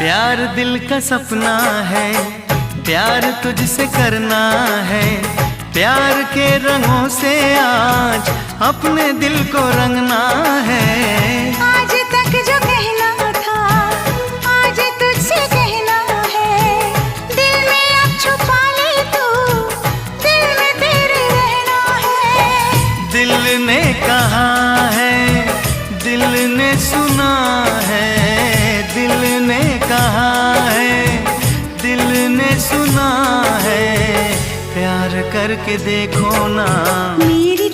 प्यार दिल का सपना है, प्यार तुझसे करना है। प्यार के रंगों से आज अपने दिल को रंगना है। आज तक जो कहना था आज तुझसे कहना है। दिल में अब छुपा ले तू, दिल में तेरे रहना है। दिल ने कहा है, दिल ने सुना है। दिल ने कहा है, दिल ने सुना है। प्यार करके देखो ना मेरी